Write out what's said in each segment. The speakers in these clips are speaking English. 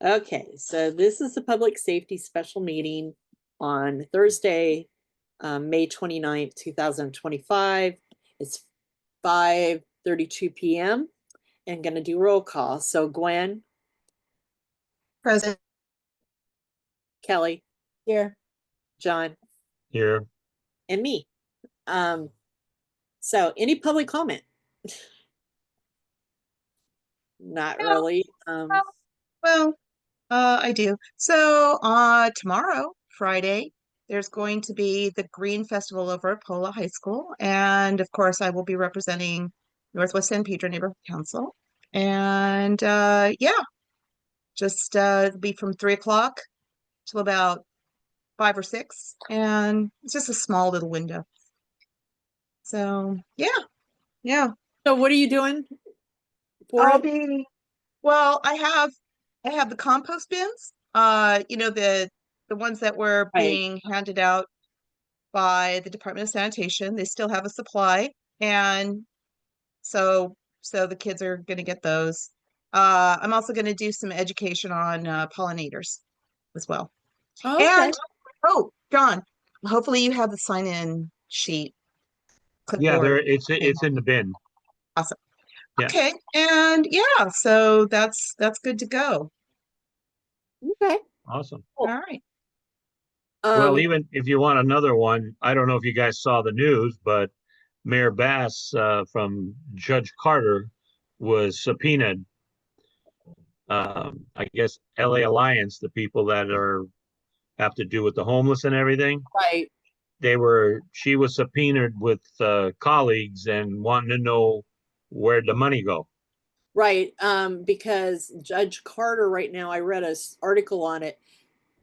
Okay, so this is the public safety special meeting on Thursday, May 29th, 2025. It's 5:32 p.m. and going to do roll call. So Gwen, Present. Kelly, Here. John, Here. and me. So any public comment? Not No. really. Well, I do. So, tomorrow, Friday, there's going to be the Green Festival over at Pola High School, and of course, I will be representing Northwest San Pedro Neighborhood Council. And yeah, just it'll be from 3 o'clock till about 5 or 6, and it's just a small little window. So yeah. So what are you doing for I'll it? be Well, I have the compost bins. The ones that were Right. being handed out by the Department of Sanitation. They still have a supply, and so the kids are going to get those. I'm also going to do some education on pollinators as well. Oh, okay. And oh, John, hopefully you have the sign-in sheet Yeah, clipboard. it's in the bin. Awesome. Yeah. Okay, and yeah, so that's good to go. Okay. Awesome. All right. Well, even if you want another one, I don't know if you guys saw the news, but Mayor Bass from Judge Carter was subpoenaed. I guess LA Alliance, the people that have to do with the homeless and everything. Right. She was subpoenaed with colleagues and wanting to know where'd the money go. Right. Because Judge Carter right now, I read an article on it.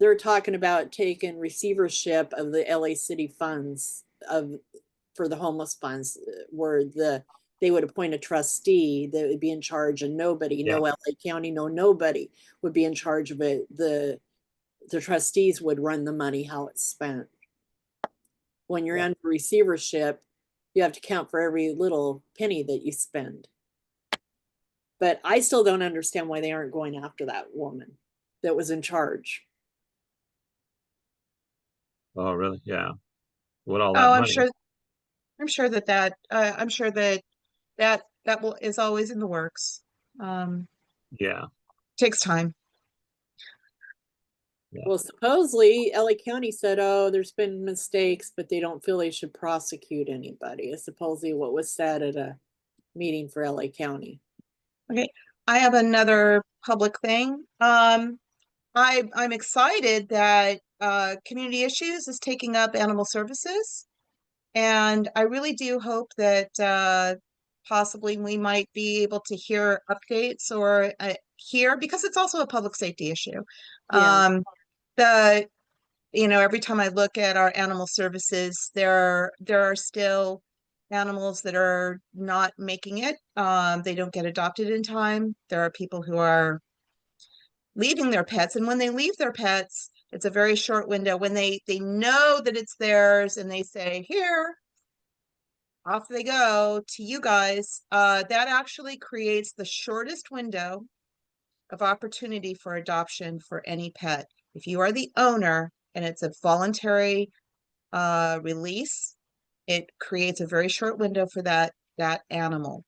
They're talking about taking receivership of the LA City funds for the homeless funds, where they would appoint a trustee that would be in charge, and nobody, no LA County, nobody would be in charge of it. The trustees would run the money, how it's spent. When you're under receivership, you have to count for every little penny that you spend. But I still don't understand why they aren't going after that woman that was in charge. Oh, really? Yeah. With all that Oh, money. I'm sure that is always in the works. Yeah. Takes time. Yeah. Well, supposedly LA County said, oh, there's been mistakes, but they don't feel they should prosecute anybody. It's supposedly what was said at a meeting for LA County. Okay, I have another public thing. I'm excited that Community Issues is taking up animal services, and I really do hope that possibly we might be able to hear updates or hear, because it's also a public safety issue. Yeah. The every time I look at our animal services, there are still animals that are not making it. They don't get adopted in time. There are people who are leaving their pets, and when they leave their pets, it's a very short window. When they know that it's theirs and they say, here, off they go to you guys, that actually creates the shortest window of opportunity for adoption for any pet. If you are the owner and it's a voluntary release, it creates a very short window for that animal.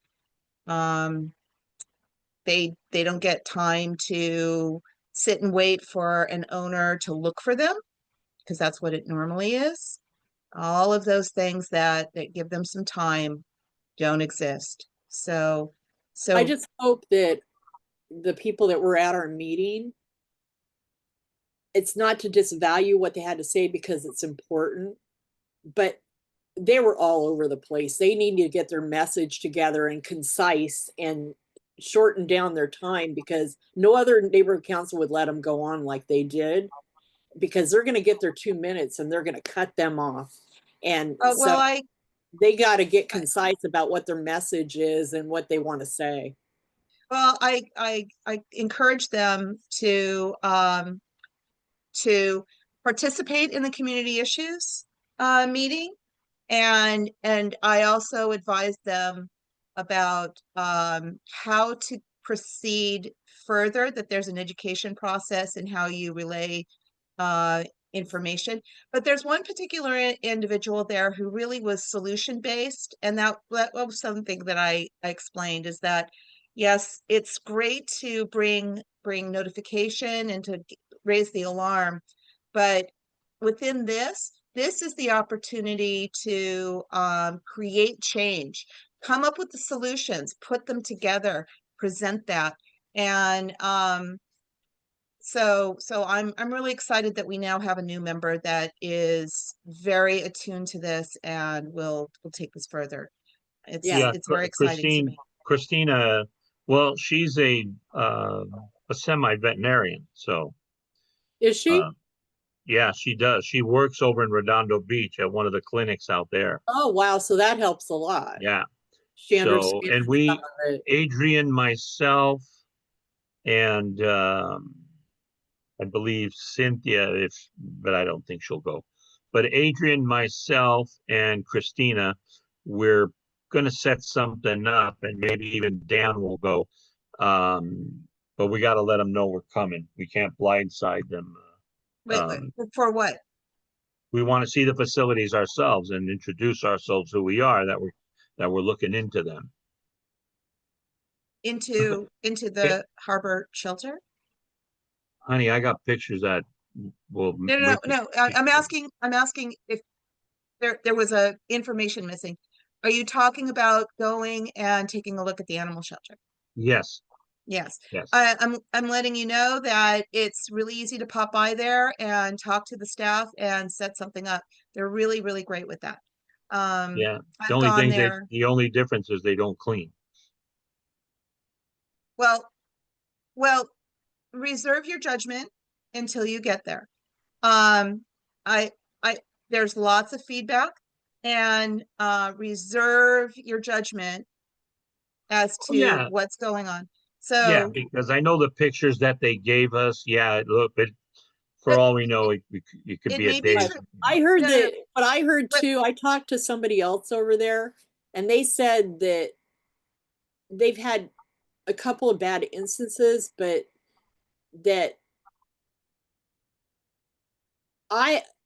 They don't get time to sit and wait for an owner to look for them, because that's what it normally is. All of those things that give them some time don't exist. So I just hope that the people that were at our meeting, it's not to disvalue what they had to say because it's important, but they were all over the place. They need to get their message together and concise and shorten down their time, because no other neighborhood council would let them go on like they did, because they're going to get their 2 minutes and they're going to cut them off. And so they got to get concise about what their message is and what they want to say. Well, I encourage them to participate in the community issues meeting, and I also advise them about how proceed further, that there's an education process in how you relay information. But there's one particular individual there who really was solution based, and that was something that I explained, is that yes, it's great to bring notification and to raise the alarm, but within this is the opportunity to create change, come up with the solutions, put them together, present that. And so I'm really excited that we now have a new member that is very attuned to this and will take this further. Yeah. It's very exciting to me. Christina, well, she's a semi-veterinarian, so Is she? yeah, she does. She works over in Redondo Beach at one of the clinics out there. Oh, wow. So that helps a lot. Yeah. She So, understands and some of it. Adrian, myself, and I believe Cynthia, but I don't think she'll go. But Adrian, myself, and Christina, we're going to set something up, and maybe even Dan will go. But we got to let them know we're coming. We can't blindside them. Wait, for what? We want to see the facilities ourselves and introduce ourselves, who we are, that we're looking into them. Into the harbor shelter? Honey, I got pictures that will No. I'm asking if there was a information missing. Are you talking about going and taking a look at the animal shelter? Yes. Yes. Yes. I'm letting you know that it's really easy to pop by there and talk to the staff and set something up. They're really, really great with that. Yeah. I've gone there. The only difference is they don't clean. Well, reserve your judgment until you get there. I there's lots of feedback, and reserve your judgment as Oh, to yeah. what's going on. Yeah, So because I know the pictures that they gave us. Yeah, look, but for all we know, it could it be a may be day. true. I heard No, that, but I heard But- too, I talked to somebody else over there and they said that they've had a couple of bad instances, but that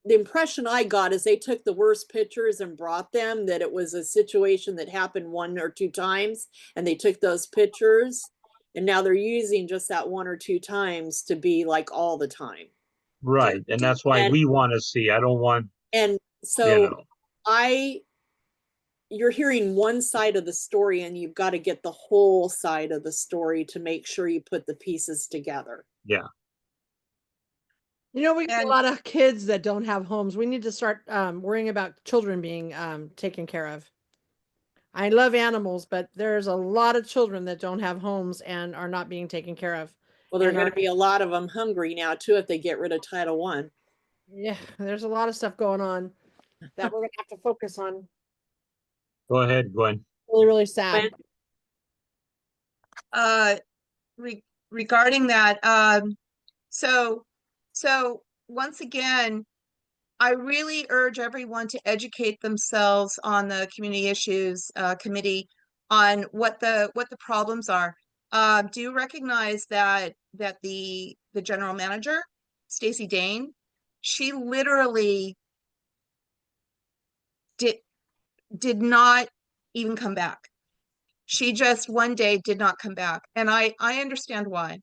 the impression I got is they took the worst pictures and brought them, that it was a situation that happened one or two times and they took those pictures and now they're using just that one or two times to be like all the time. Right, and that's why And we want to see. I don't want, and you so know, you're hearing one side of the story and you've got to get the whole side of the story to make sure you put the pieces together. yeah. You know, we got a And- lot of kids that don't have homes. We need to start worrying about children being taken care of. I love animals, but there's a lot of children that don't have homes and are not being taken care of. Well, there are And going to be a lot of them hungry now too if they get rid of Title One. yeah, there's a lot of stuff going on that we're gonna have to focus on. Go ahead, Gwen. Really, really sad. Regarding that, so once again, I really urge everyone to educate themselves on the community issues committee on what the problems are. Do recognize that the general manager, Stacy Dane, she literally did not even come back. She just one day did not come back, and I understand why.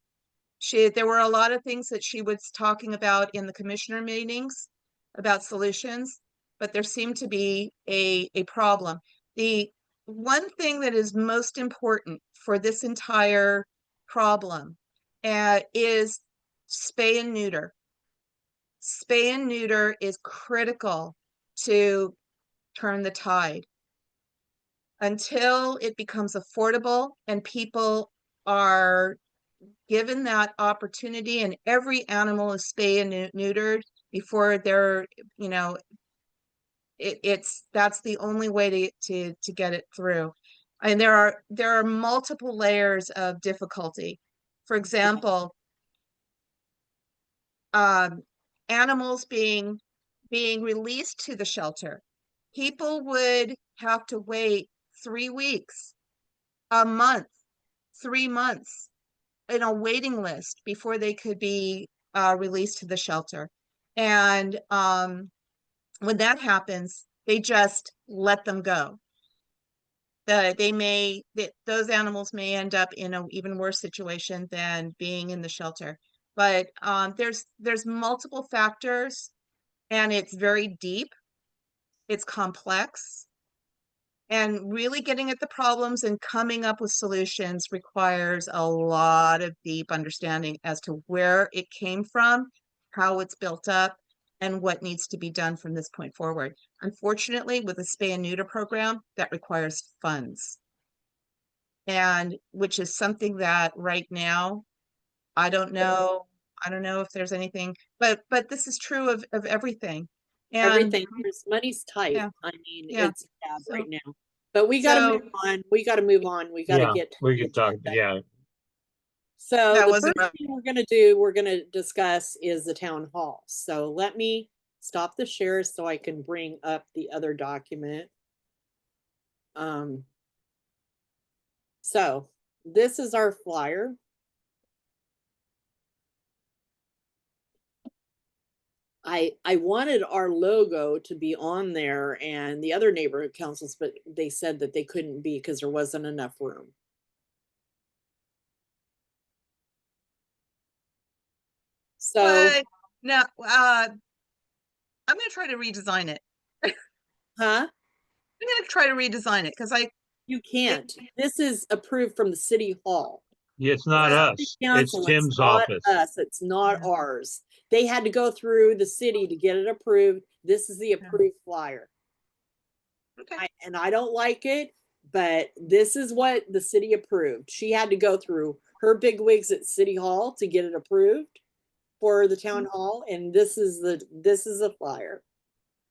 There were a lot of things that she was talking about in the commissioner meetings about solutions, but there seemed to be a problem. The one thing that is most important for this entire problem is spay and neuter. Spay and neuter is critical to turn the tide. Until it becomes affordable and people are given that opportunity, and every animal is spayed and neutered before they're, you know, that's the only way to get it through. And there are multiple layers of difficulty. For example, animals being released to the shelter. People would have to wait 3 weeks, a month 3 months in a waiting list before they could be released to the shelter. And when that happens, they just let them go. Those animals may end up in an even worse situation than being in the shelter. But there's multiple factors, and it's very deep. It's complex. And really getting at the problems and coming up with solutions requires a lot of deep understanding as to where it came from, how it's built up, and what needs to be done from this point forward. Unfortunately, with the spay and neuter program, that requires funds. And which is something that right now, I don't know if there's anything, but this is true of everything. And Everything, there's money's tight. Yeah. I mean, Yeah. it's bad So- right now. But we gotta so- move on. We gotta move on. We gotta Yeah, get to we the could talk, agenda. yeah, So That the wasn't first thing we're gonna discuss is the town hall. So let me stop the share so I can bring up the other document. So this is our flyer. I wanted our logo to be on there and the other neighborhood councils, but they said that they couldn't be because there wasn't enough room. So, But no, I'm gonna try to redesign it. huh? I'm gonna try to redesign it because You can't. This is approved from the city hall. it's not Yeah. us, it's Council, Tim's not office. us, it's not Yeah. ours. They had to go through the city to get it approved. This is the approved flyer. okay. And I don't like it, but this is what the city approved. She had to go through her big wigs at City Hall to get it approved for the town hall, and this is a flyer.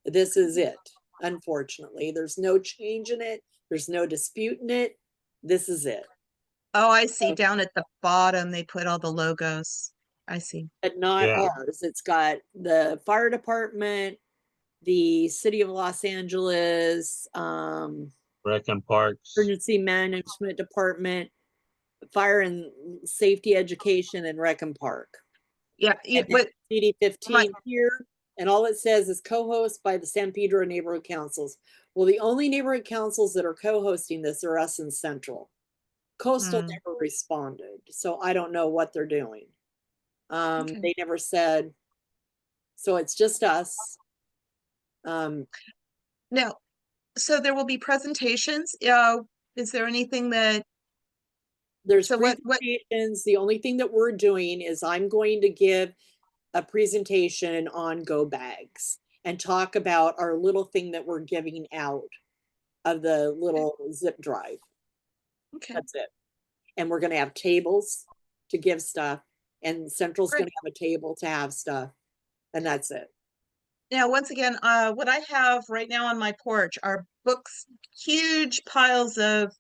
This is it. Unfortunately, there's no change in it. There's no dispute in it. This is it. Oh, I see. Down at the bottom, they put all the logos. I see. But not Yeah. ours. It's got the fire department, the city of Los Angeles, Rec and Parks, emergency management department, fire and safety education, and rec and park. Yeah. And But CD 15 here, and all it says is co-host by the San Pedro neighborhood councils. Well, the only neighborhood councils that are co-hosting this are us in Central. Coastal never responded, so I don't know what they're doing. Okay. They never said, so it's just us. Now, so there will be presentations. Is there anything that There's So what- presentations. The only thing that we're doing is I'm going to give a presentation on go bags and talk about our little thing that we're giving out of the little zip drive. Okay. That's it. And we're gonna have tables to give stuff, and Central's Great. gonna have a table to have stuff, and that's it. Now, once again, what I have right now on my porch are books, huge piles of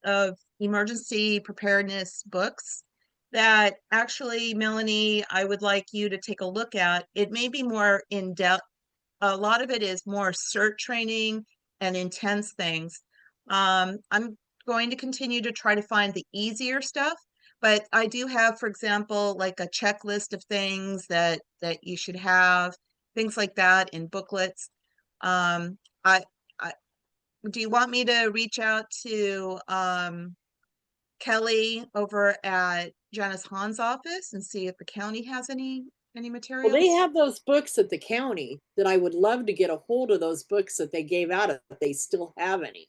emergency preparedness books that actually, Melanie, I would like you to take a look at. It may be more in depth. A lot of it is more CERT training and intense things. I'm going to continue to try to find the easier stuff, but I do have, for example, like a checklist of things that you should have, things like that in booklets. I do you want me to reach out to Kelly over at Janice Hahn's office and see if the county has any Well, materials? they have those books at the county that I would love to get a hold of those books that they gave out if they still have any.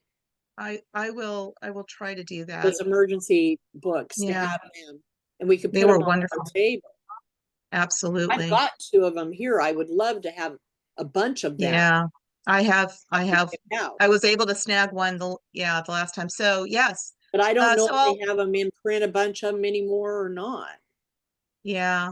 I will try to do that. Those emergency books to Yeah. have them. And we could They put were them on wonderful. our table. Absolutely. I've got 2 of them here. I would love to have a bunch of them. Yeah, I have to give out. I was able to snag one the last time. So yes. But I don't know so if they have them in print, a bunch of them anymore or not. Yeah.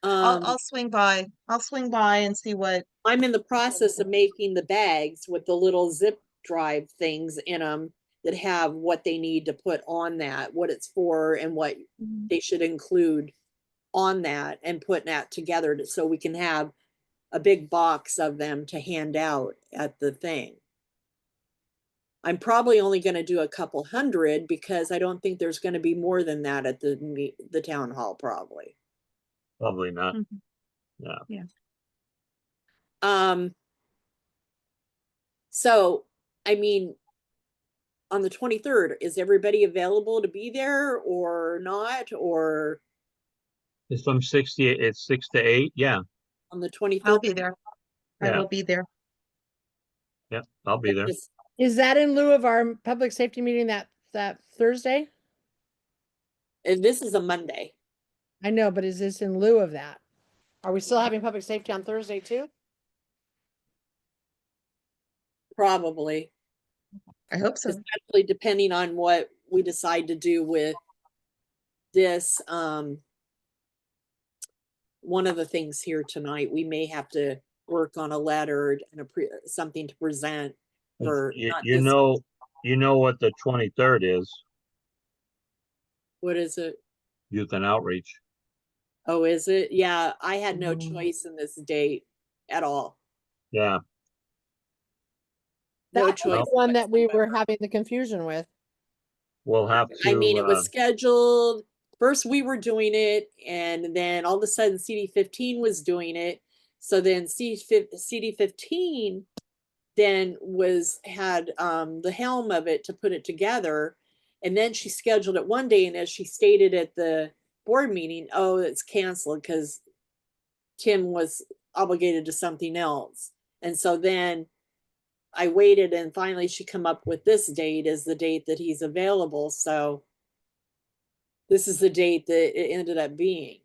Um, I'll swing by. I'll swing by and see what I'm in the process of making the bags with the little zip drive things in them that have what they need to put on that, what it's for, and what they should include on that, and putting that together so we can have a big box of them to hand out at the thing. I'm probably only going to do a couple hundred because I don't think there's going to be more than that at the town hall probably. Probably not. Mhm. Yeah. Yeah. So, I mean, on the 23rd, is everybody available to be there or not? Or It's from 60, it's 6 to 8. Yeah. on the I'll 23rd? be there. I Yeah. will be there. Yeah. I'll be there. Is that in lieu of our public safety meeting that Thursday? And this is a Monday. I know, but is this in lieu of that? Are we still having public safety on Thursday too? Probably, I hope so. especially depending on what we decide to do with this. One of the things here tonight, we may have to work on a letter and something to present for You, not you this. know, you know what the 23rd is, What is it? Youth and Outreach. Oh, is it? Yeah, I had no choice in this date at all. Yeah. No That's the choice. one that we were having the confusion with. We'll have I mean, to, it was scheduled. First, we were doing it, and then all of a sudden, CD15 was doing it. So then CD15 then had the helm of it to put it together, and then she scheduled it one day, and as she stated at the board meeting, oh, it's canceled because Tim was obligated to something else. And so then I waited, and finally she come up with this date as the date that he's available. So this is the date that it ended up being.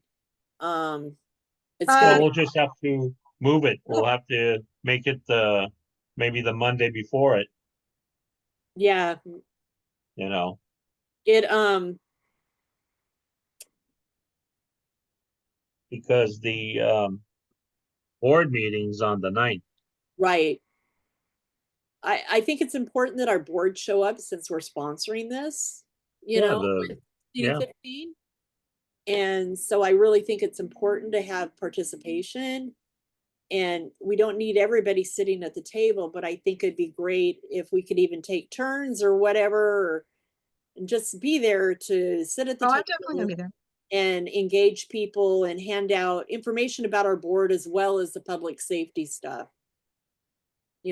It's so Uh, gonna we'll just have to move it. We'll have to make it maybe the Monday before it, yeah, you know. it Because the board meeting's on the 9th. right. I think it's important that our board show up since we're sponsoring this, Yeah, with yeah. CD15. And so I really think it's important to have participation. And we don't need everybody sitting at the table, but I think it'd be great if we could even take turns or whatever, and just be there to sit at the Oh, I'm definitely table gonna be there. and engage people and hand out information about our board as well as the public safety stuff.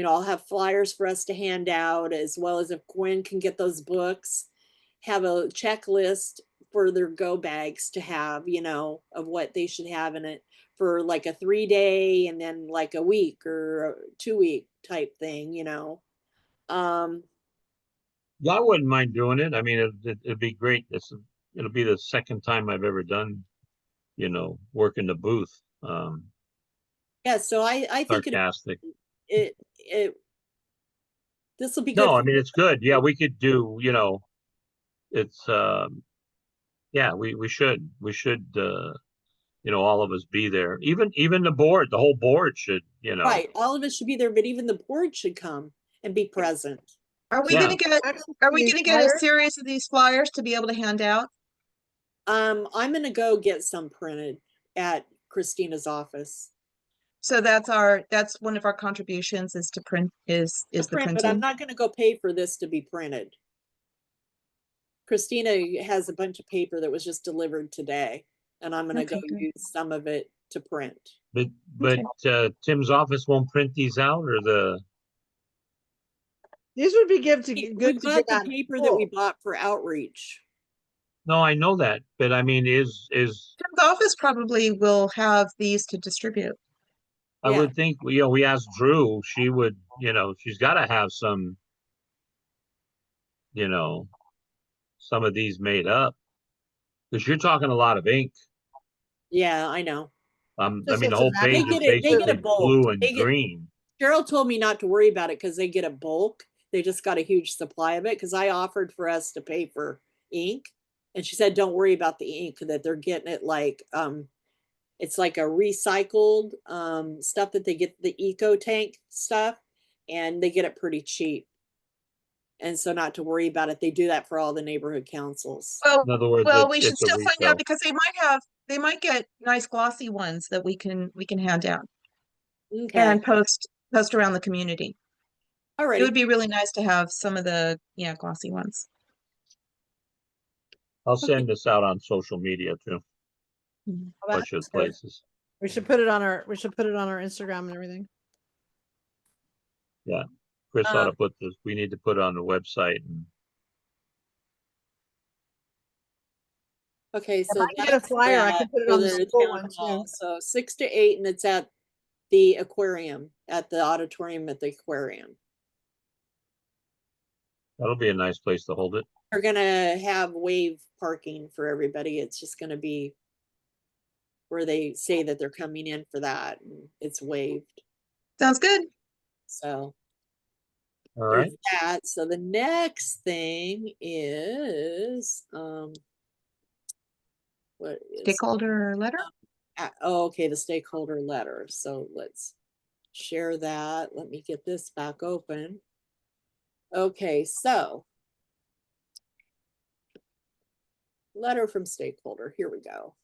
I'll have flyers for us to hand out, as well as if Gwen can get those books, have a checklist for their go bags to have, of what they should have in it for like a 3-day and then like a week or a 2-week type thing. Yeah, I wouldn't mind doing it. I mean, it'd be great. It'll be the second time I've ever done, work in the booth. Yeah, so I think Sarcastic. it this will be good. No, I mean, it's good. Yeah, we could do, it's, yeah, we should, all of us be there. Even the whole board should, Right, all of us should be there, but even the board should come and be present. Are we Yeah. gonna get, are we gonna get a series of these flyers to be able to hand out? I'm gonna go get some printed at Christina's office. So that's one of our contributions is to print, is the But I'm printing. not gonna go pay for this to be printed. Christina has a bunch of paper that was just delivered today, and I'm gonna go Okay, good. use some of it to print. But Tim's office won't print these out, or These would be good to We give got the out. paper that we bought for outreach. no, I know that, but I mean, is Tim's office probably will have these to distribute. I Yeah. would think, we asked Drew, she would, she's gotta have some, some of these made up. Because you're talking a lot of ink. Yeah, I know. I Just mean, the it's a whole vacuum. page is They get a basically bulk. blue and They get- green. Cheryl told me not to worry about it because they get a bulk. They just got a huge supply of it because I offered for us to pay for ink. And she said, don't worry about the ink, that they're getting it like it's like a recycled stuff that they get, the eco tank stuff, and they get it pretty cheap. And so not to worry about it. They do that for all the neighborhood councils. Well, In other words, we should it's a still find retail. out because they might get nice glossy ones that we can hand out Okay. and post around the community. It Alrighty. would be really nice to have some of the, yeah, glossy ones. I'll send this out on social media too, Mhm. a bunch of That's good. places. We should put it on our Instagram and everything. Yeah. Chris ought Um, to put this, we need to put it on the website and Okay, If so I can get a that's flyer, I that can put it for on the the school town one hall. too. So 6 to 8, and it's at the aquarium, at the auditorium at the aquarium. that'll be a nice place to hold it. They're gonna have wave parking for everybody. It's just gonna be where they say that they're coming in for that, and it's waived. Sounds good. So All right. there's that. So the next thing is what is Stakeholder letter? okay, the stakeholder letter. So let's share that. Let me get this back open. Okay, so letter from stakeholder. Here we go.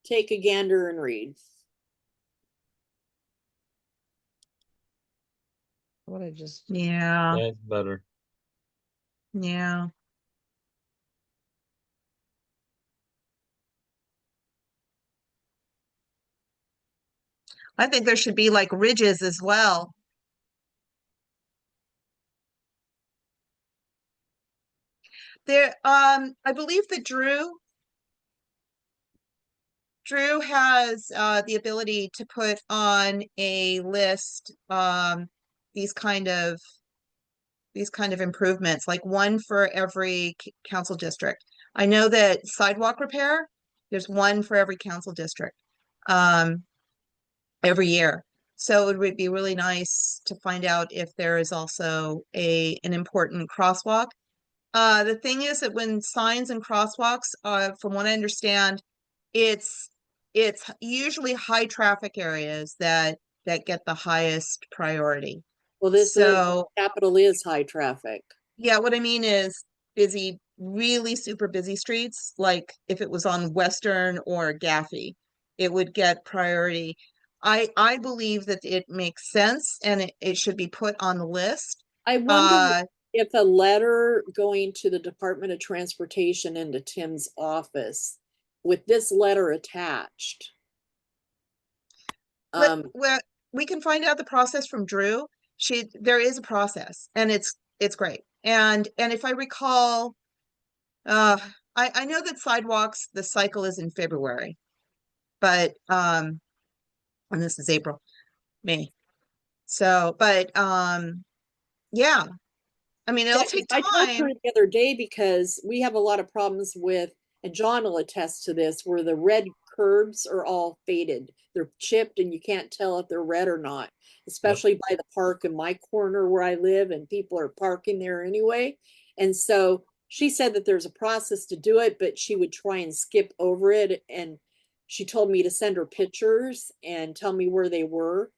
Take a gander and read. What I just Yeah, That's better. yeah. I think there should be like ridges as well. There, I believe that Drew has the ability to put on a list these kind of improvements, like one for every council district. I know that sidewalk repair, there's one for every council district every year. So it would be really nice to find out if there is also an important crosswalk. The thing is that when signs and crosswalks, from what I understand, it's usually high traffic areas that get the highest priority. Well, this So capital is high traffic. yeah, what I mean is busy, really super busy streets. Like if it was on Western or Gaffey, it would get priority. I believe that it makes sense and it should be put on the list. I wonder if a letter going to the Department of Transportation into Tim's office with this letter attached. Well, we can find out the process from Drew. There is a process and it's great. And if I recall, I know that sidewalks, the cycle is in February, but and this is April, May. So, but yeah, I mean, it'll take I talked to her time. the other day because we have a lot of problems with, and John will attest to this, where the red curbs are all faded. They're chipped and you can't tell if they're red or not, especially by the park in my corner where I live, and people are parking there anyway. And so she said that there's a process to do it, but she would try and skip over it. And she told me to send her pictures and tell me where they were.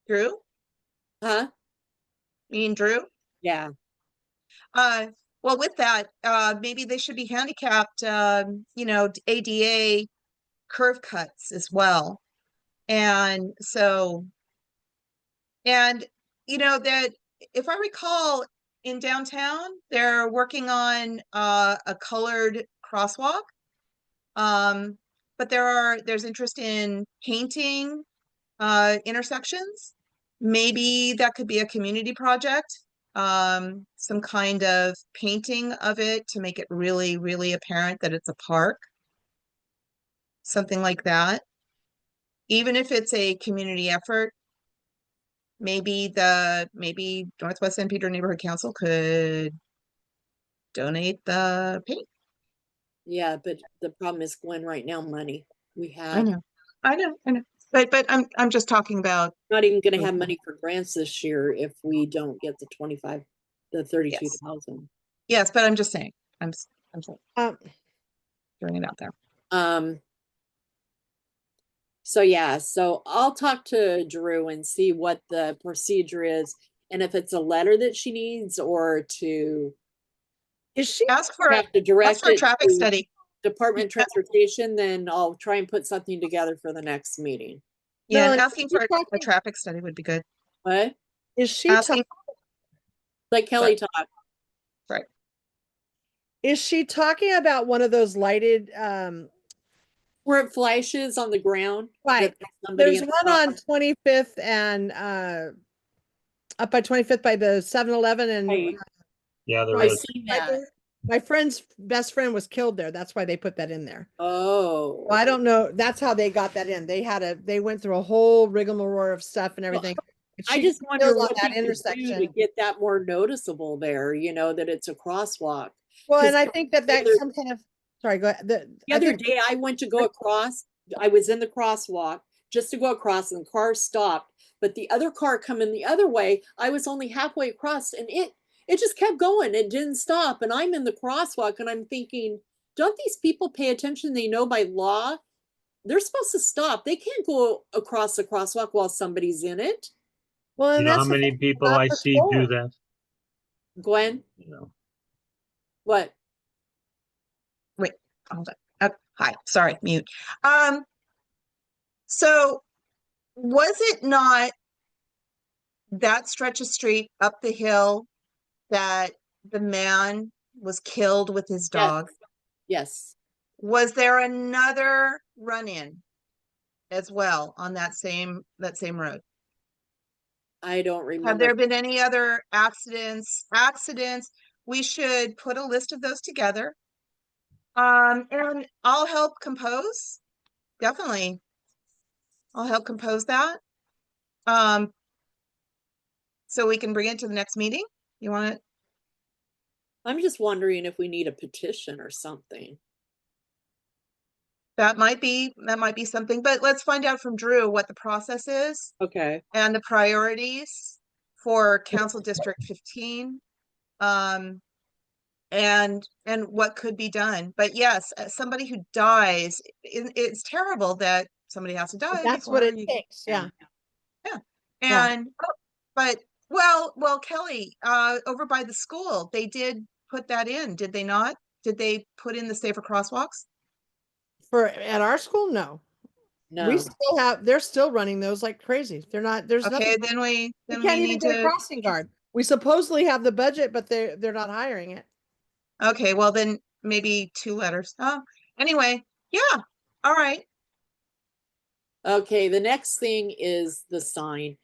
Drew? Huh? You mean Drew? Yeah. Well, with that, maybe they should be handicapped, ADA curve cuts as well. And so, and that if I recall in downtown, they're working on a colored crosswalk. But there's interest in painting intersections. Maybe that could be a community project, some kind of painting of it to make it really, really apparent that it's a park. Something like that. Even if it's a community effort, maybe Northwest San Pedro Neighborhood Council could donate the paint. Yeah, but the problem is, Gwen, right now, money. We I have know. But I'm just talking about, not even gonna have money for grants this year if we don't get the 32,000. yes, but I'm just saying, I'm saying, um throwing it out there. So yeah, so I'll talk to Drew and see what the procedure is, and if it's a letter that she needs, or to is she Ask for have to direct a it traffic to study. Department of Transportation, then I'll try and put something together for the next meeting. Yeah, and Melanie, asking is she for a talking- traffic study would be good. What? Is she Asking, Let Kelly talk. right. is she talking about one of those lighted Where it flashes on the ground. right. that somebody There's in the one car- on 25th and up by 25th by the 7-Eleven and Right. Yeah, there I've is. seen right that. there. My friend's best friend was killed there. That's why they put that in there. Oh. Well, I don't know. That's how they got that in. They went through a whole rigmarole of stuff and everything. And I she just got wonder killed on what that they could do intersection. to get that more noticeable there, that it's a crosswalk. Well, 'Cause and I think that the that's other- some kind of, sorry, go ahead. The other day I went to go across, I was in the crosswalk just to go across and the car stopped, but the other car coming the other way, I was only halfway across and it just kept going. It didn't stop. And I'm in the crosswalk and I'm thinking, don't these people pay attention? They know by law, they're supposed to stop. They can't go across the crosswalk while somebody's in it. well, You and know how that's the many thing people about I the see do store. that? Gwen, You know, what? Wait, hold on. Hi, sorry, mute. So was it not that stretch of street up the hill that the man was killed with his Yes. dog? Yes. Was there another run-in as well on that same road? I don't Have remember. there been any other accidents? We should put a list of those together. And I'll help compose. Definitely. I'll help compose that. So we can bring it to the next meeting. You want it? I'm just wondering if we need a petition or something. That might be something, but let's find out from Drew what the process is Okay. and the priorities for Council District 15. And what could be done. But yes, as somebody who dies, it's terrible that somebody has to die That's what before it you. takes. Yeah. Yeah. Yeah. And but well, Kelly, over by the school, they did put that in, did they not? Did they put in the safer crosswalks? For at our school, no. We No. still have, they're still running those like crazy. They're not, there's Okay, nothing. then we We can't even need get a to. crossing guard. We supposedly have the budget, but they're not hiring it. Okay, well then maybe 2 letters. Oh, anyway, yeah. All right. Okay, the next thing is the sign.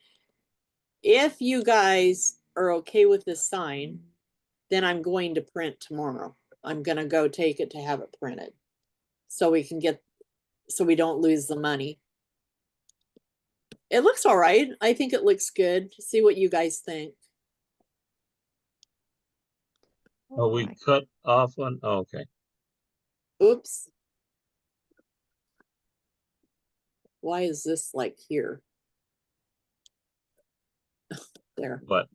If you guys are okay with this sign, then I'm going to print tomorrow. I'm gonna go take it to have it printed. So we don't lose the money. It looks all right. I think it looks good. See what you guys think. oh, we cut off on, oh, okay. Oops. Why is this like here? There. But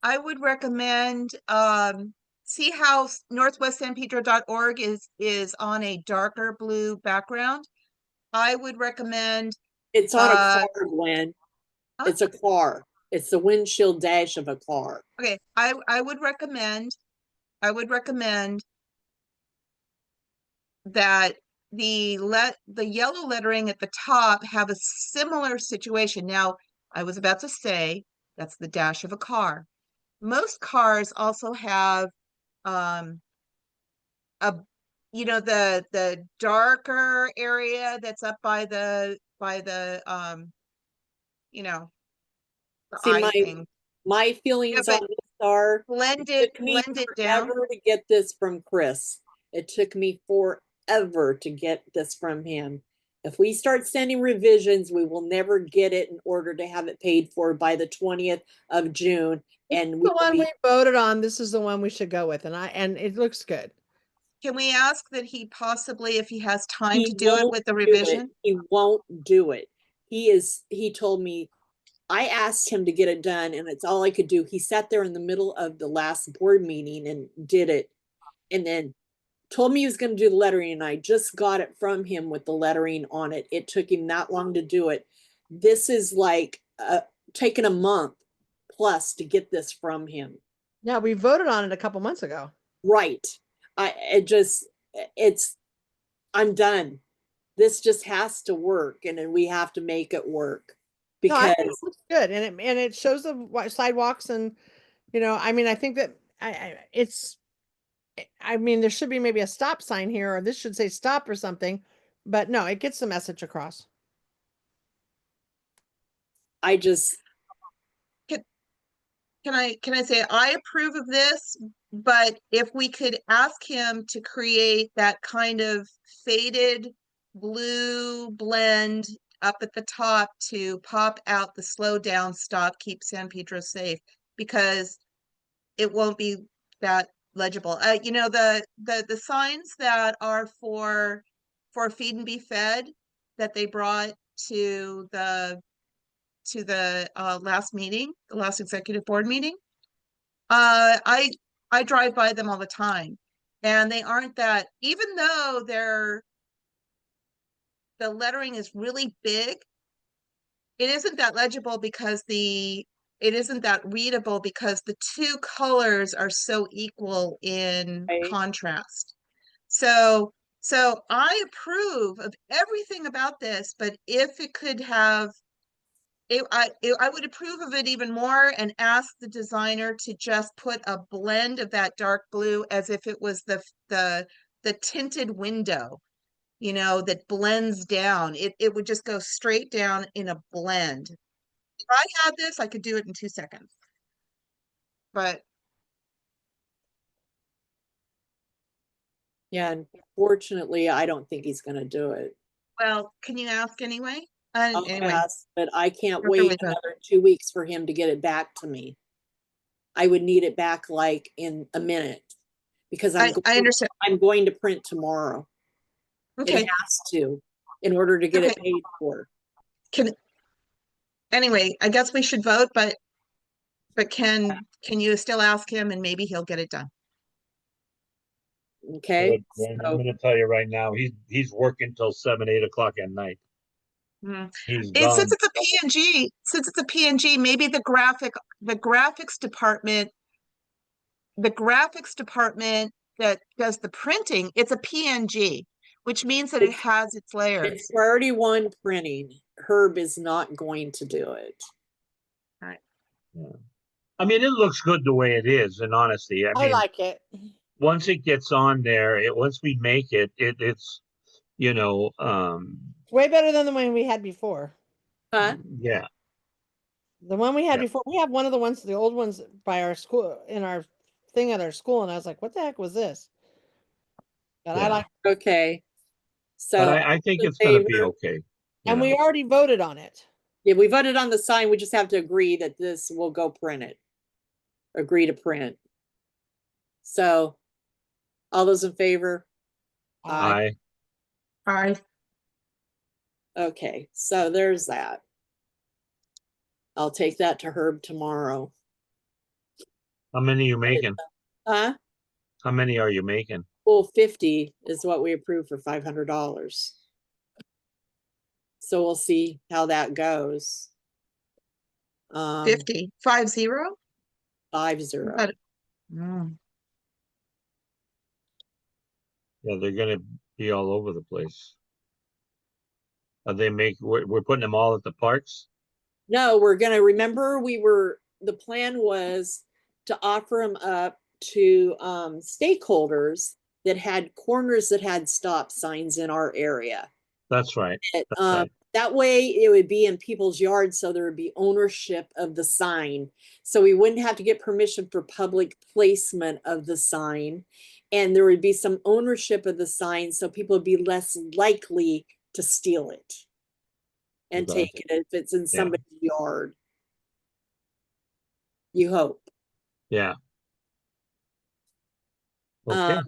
I would recommend see how northwestsanpedro.org is on a darker blue background. I would recommend It's on a uh car, Gwen. huh? It's a car. It's the windshield dash of a car. Okay, I would recommend that the yellow lettering at the top have a similar situation. Now, I was about to say that's the dash of a car. Most cars also have a the darker area that's up by the the See, eye thing. my Yeah, feelings but on this are blend it it took me down. forever to get this from Chris. It took me forever to get this from him. If we start sending revisions, we will never get it in order to have it paid for by the 20th of June. And we The one we voted on, this is the one we should go with, and it looks good. Can we ask that he possibly, if he has time he to do it won't with the do it. revision? He won't do it. He told me, I asked him to get it done and it's all I could do. He sat there in the middle of the last board meeting and did it. And then told me he was going to do the lettering and I just got it from him with the lettering on it. It took him that long to do it. This is like taking a month plus to get this from him. Yeah, we voted on it a couple months ago. Right. I'm done. this just has to work, and then we have to make it work. No, I think Because it looks good, and it shows the sidewalks, and I mean, I think that I mean, there should be maybe a stop sign here, or this should say stop or something, but no, it gets the message across. I just, Can I say I approve of this, but if we could ask him to create that kind of faded blue blend up at the top to pop out the slow down stop, keep San Pedro safe, because it won't be that legible. You know, the signs that are for Feed and Be Fed that they brought to the last meeting, the last executive board meeting. I drive by them all the time, and they aren't that, even though the lettering is really big, it isn't that legible because it isn't that readable because the two colors are so equal in Right. contrast. So I approve of everything about this, but if it could have I would approve of it even more and ask the designer to just put a blend of that dark blue as if it was the tinted window, you know, that blends down. It would just go straight down in a blend. If I had this, I could do it in 2 seconds. But yeah, unfortunately, I don't think he's gonna do it. well, can you ask anyway? I'll Anyway, ask, but I can't After wait we vote. another 2 weeks for him to get it back to me. I would need it back like in a minute, because I understand. I'm going to print tomorrow. It Okay, has to, in order to get it Okay. paid for. anyway, I guess we should vote, but can you still ask him and maybe he'll get it done? Okay, Good. And I'm so gonna tell you right now, he's working till 7, 8 o'clock at night. Mm. He's Since done. it's a PNG, maybe the graphics department, that does the printing, it's a PNG, which means that it has its layers. it's priority 1 printing. Herb is not going to do it. I mean, it looks good the way it is, in honesty. I I mean, like it. once it gets on there, once we make it's, you know, Way better than the one we had before. Huh? yeah. The one we had Yeah. before, we have one of the ones, the old ones by our school, in our thing at our school, and I was like, what the heck was this? But I Yeah. like, Okay. But So, I think in it's gonna be favor? okay. and we already voted on it. Yeah, we voted on the sign. We just have to agree that this will go print it. Agree to print. So, all those in favor? I I Okay, so there's that. I'll take that to Herb tomorrow. How many are you making? Huh? How many are you making? Well, 50 is what we approved for $500. So we'll see how that goes. 50, 50? 50. But- Mm. Yeah, they're gonna be all over the place. Are we're putting them all at the parks? No, we're gonna remember the plan was to offer them up to stakeholders that had corners that had stop signs in our area. That's right. That's right. That way it would be in people's yards, so there would be ownership of the sign. So we wouldn't have to get permission for public placement of the sign. And there would be some ownership of the sign, so people would be less likely to steal it and Okay. take it if it's in somebody's yard. You hope. Yeah. Okay.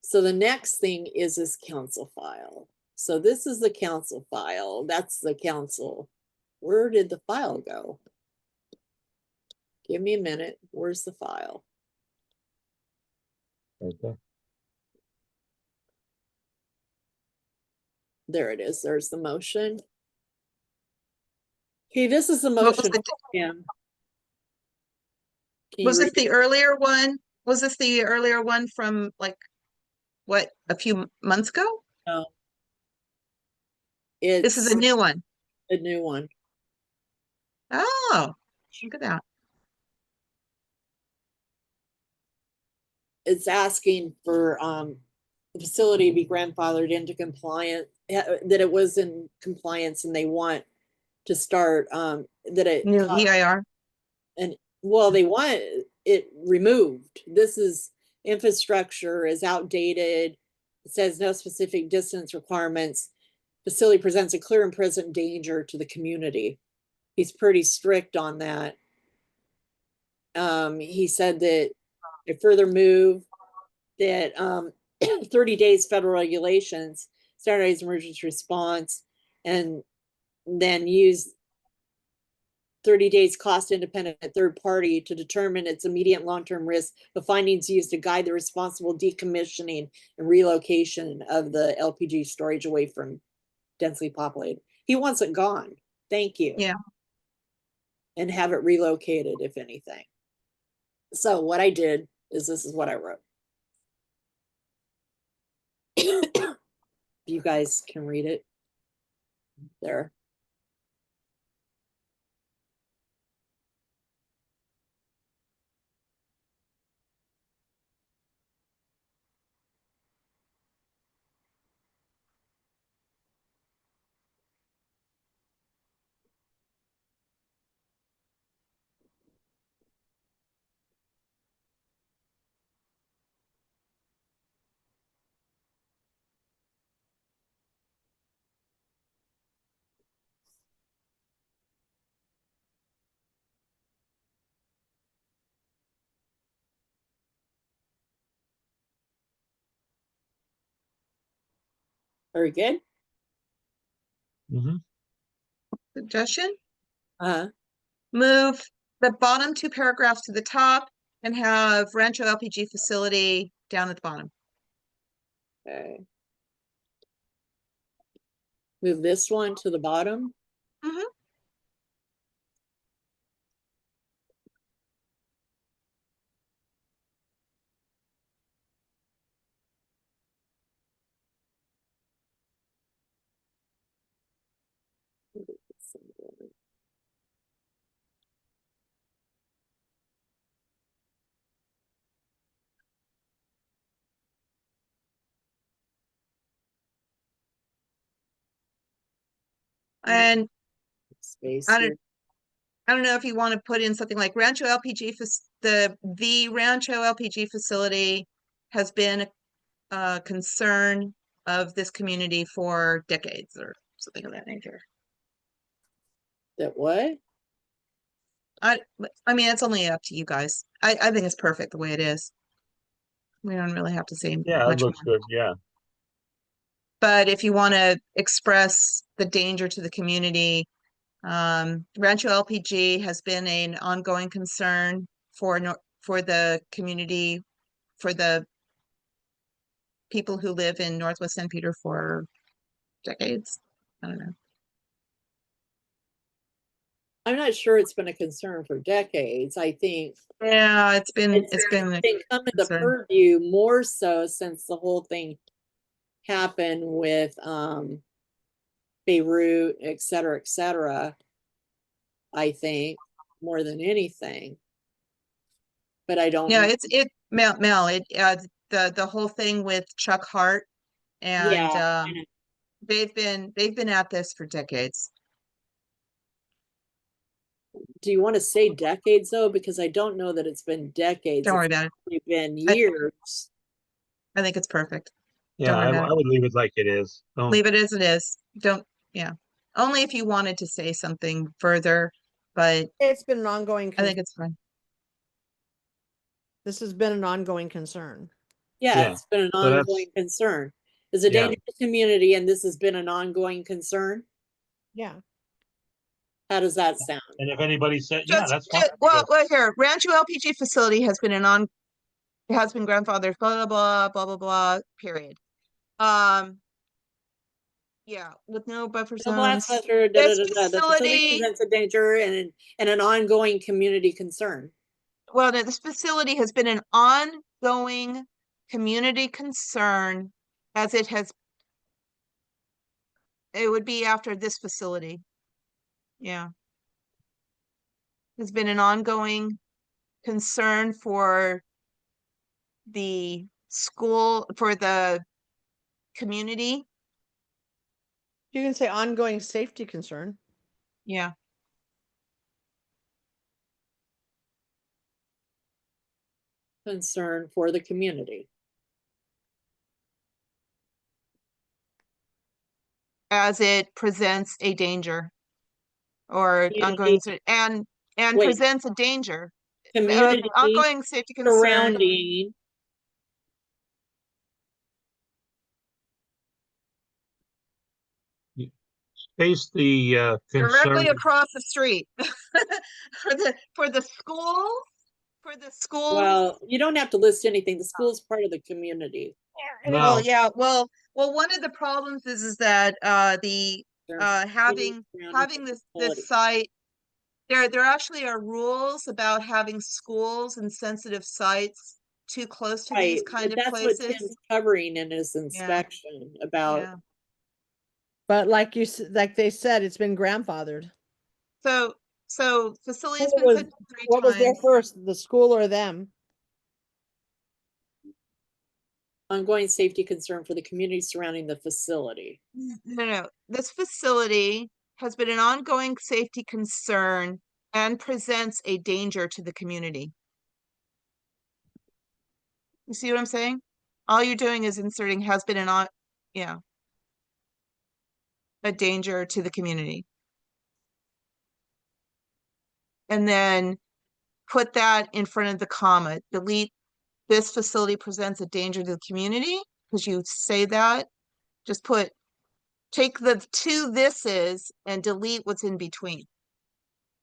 So the next thing is this council file. So this is the council file. That's the council. Where did the file go? Give me a minute. Where's the file? Okay. There it is. There's the motion. Okay, this is the What was motion. the- Pam. Can you Was this read the it? earlier one? Was this the earlier one from like what, a few months ago? No. This is It's a new one. a new one. Oh, look at that. It's asking for the facility to be grandfathered into compliance, that it was in compliance, and they want to start that it New EIR. and well, they want it removed. This is infrastructure is outdated. It says no specific distance requirements. Facility presents a clear and present danger to the community. He's pretty strict on that. He said that a further move that 30 days federal regulations, standardized emergency response, and then use 30 days cost independent third party to determine its immediate long-term risk, the findings used to guide the responsible decommissioning and relocation of the LPG storage away from densely populated. He wants it gone. Thank you. Yeah. And have it relocated, if anything. So what I did is this is what I wrote. You guys can read it there. Very good. Mm-hmm. Suggestion? Uh-huh. Move the bottom two paragraphs to the top and have Rancho LPG facility down at the bottom. Okay. Move this one to the bottom. Mhm. And Space I here. don't know if you want to put in something like Rancho LPG, the Rancho LPG facility has been a concern of this community for decades or something of that nature. That what? I mean, it's only up to you guys. I think it's perfect the way it is. We don't really have to say Yeah, it much looks more. good. Yeah. But if you want to express the danger to the community, Rancho LPG has been an ongoing concern for the community, for the people who live in Northwest St. Peter for decades. I don't know. I'm not sure it's been a concern for decades. I think Yeah, it's been a come into concern. purview more so since the whole thing happened with Beirut, et cetera, I think, more than anything. But I don't Yeah, know. Mel, the whole thing with Chuck Hart and Yeah, I know. they've been at this for decades. Do you want to say decades though? Because I don't know that it's been decades. Don't worry about it. It's been I- years. I think it's perfect. Yeah, Don't worry I about it. would leave it like it is. Don't. Leave it as it is. Don't, yeah. Only if you wanted to say something further, but It's been an ongoing, I think it's fine. this has been an ongoing concern. Yeah, Yeah, it's been an so that's- ongoing concern. It's a Yeah. dangerous community, and this has been an ongoing concern. Yeah. How does that sound? And if anybody said, yeah, Just, that's fine. well, here, Rancho LPG facility has been grandfathered, blah, blah, blah, blah, blah, blah, period. Yeah, with no buffer The blast zones. buster, This The facility facility, presents a danger and an ongoing community concern. well, no, this facility has been an ongoing community concern as it would be after this facility. Yeah. Has been an ongoing concern for the school, for the community. You can say ongoing safety concern. Yeah. Concern for the community. As it presents a danger or Community- and Wait. presents a danger. Community Ongoing safety concern. surrounding Space the concern. Directly across the street. for the schools. Well, you don't have to list anything. The school's part of the community. Well, No. yeah, well, one of the problems is that the having this site, there actually are rules about having schools and sensitive sites too close to these Right, kind but of that's what places. Tim's covering in his inspection about. Yeah. But like like they said, it's been grandfathered. So facility's What been was, said 3 what was there times. first, the school or them? Ongoing safety concern for the community surrounding the facility. No. This facility has been an ongoing safety concern and presents a danger to the community. You see what I'm saying? All you're doing is inserting has been a danger to the community. And then put that in front of the comma. Delete this facility presents a danger to the community, because you say that. Just take the 2 thises and delete what's in between.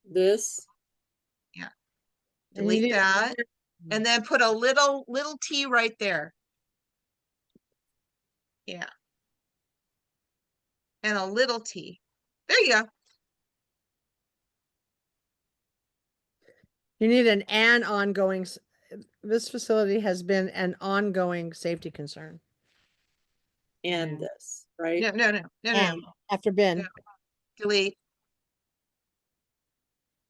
This, And you Delete need- that. And then put a little t right there. Yeah. And a little t. There you go. You need an ongoing, this facility has been an ongoing safety concern. and Yeah. this, right? No. And after been, No. Delete.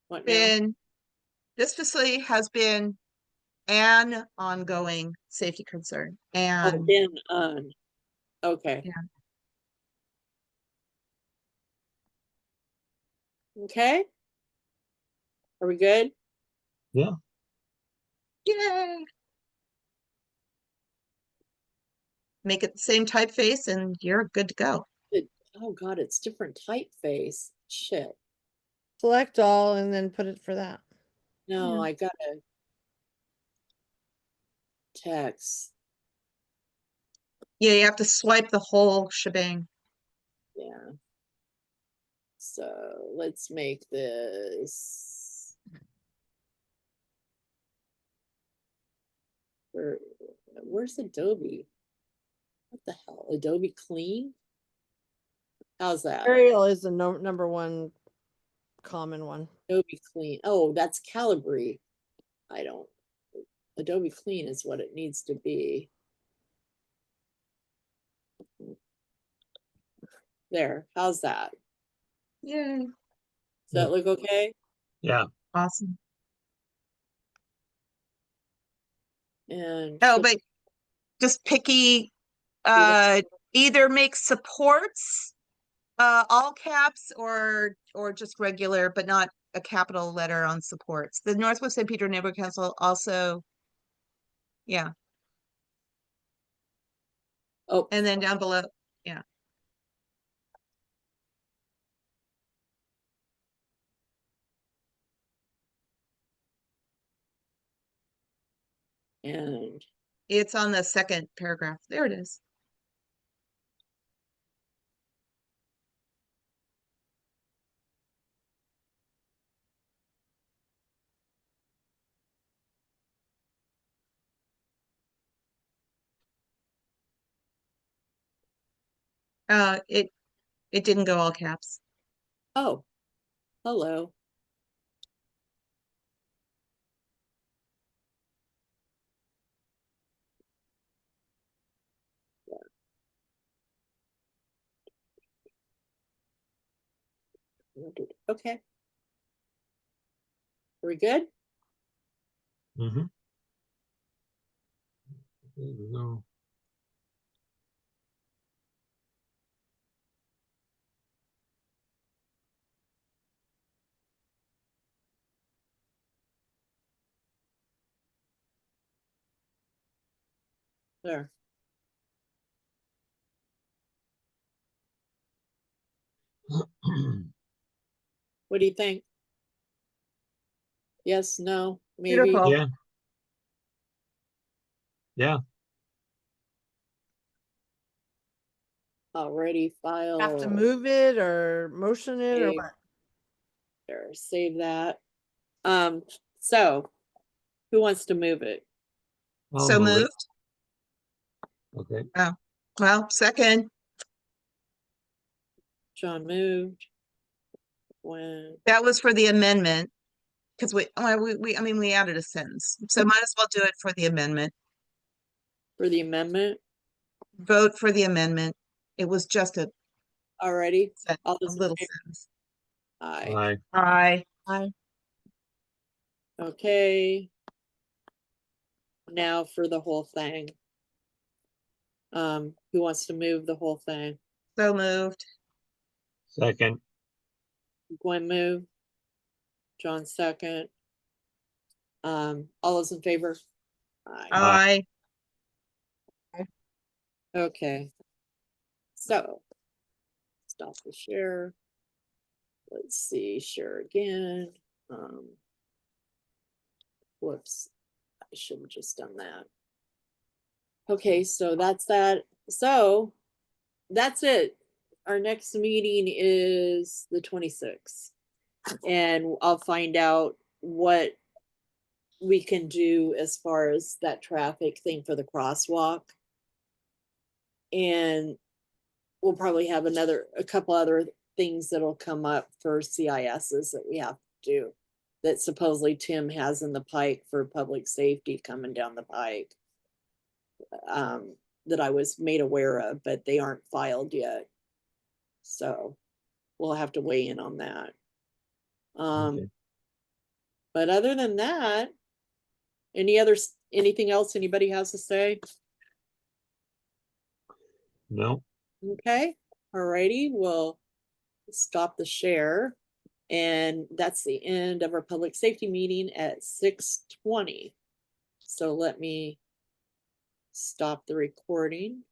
What now? This facility has been an ongoing safety concern. Oh, And been on. Okay. Yeah. Okay. Are we good? Yeah. yay. Make it the same typeface and you're good to go. Oh God, it's different typeface. Shit. select all and then put it for that. No, Yeah. I gotta text. Yeah, you have to swipe the whole shebang. Yeah. So let's make this. Where's Adobe? What the hell? Adobe Clean? How's that? Arial is the number one common one. Adobe Clean. Oh, that's Calibri. Adobe Clean is what it needs to be. There. How's that? Yay. Does that look okay? Yeah. Awesome. And Oh, but just picky, either make supports all caps or just regular, but not a capital letter on supports. The Northwest St. Pedro Neighborhood Council also, yeah. oh, And then down below, yeah. and It's on the second paragraph. There it is. It didn't go all caps. oh, hello. Okay. Are we good? Mm-hmm. There we go. There. What do you think? Yes, no, maybe? Beautiful. Yeah. Yeah, Already file. Have to move it or motion it or Save. what? There, save that. So who wants to move it? I'll So move it. moved. Okay, Oh, well, second. John moved. When, That was for the amendment. Because I mean, we added a sentence. So might as well do it for the amendment. for the amendment Vote for the amendment. It was just already? All a those in little favor? sentence. Aye. aye. Aye. Okay. Now for the whole thing. Who wants to move the whole thing? So moved. Second, Gwen move. John second. All those in favor? Aye. Aye. Okay. So stop the share. Let's see, share again. Whoops, I should have just done that. Okay, so that's that. So that's it. Our next meeting is the 26th. And I'll find out what we can do as far as that traffic thing for the crosswalk. And we'll probably have a couple other things that'll come up for CISs that we have to do, that supposedly Tim has in the pike for public safety coming down the pike. That I was made aware of, but they aren't filed yet. So we'll have to weigh in on that. okay. But other than that, anything else anybody has to say? No, Okay, alrighty, we'll stop the share. And that's the end of our public safety meeting at 6:20. So let me stop the recording.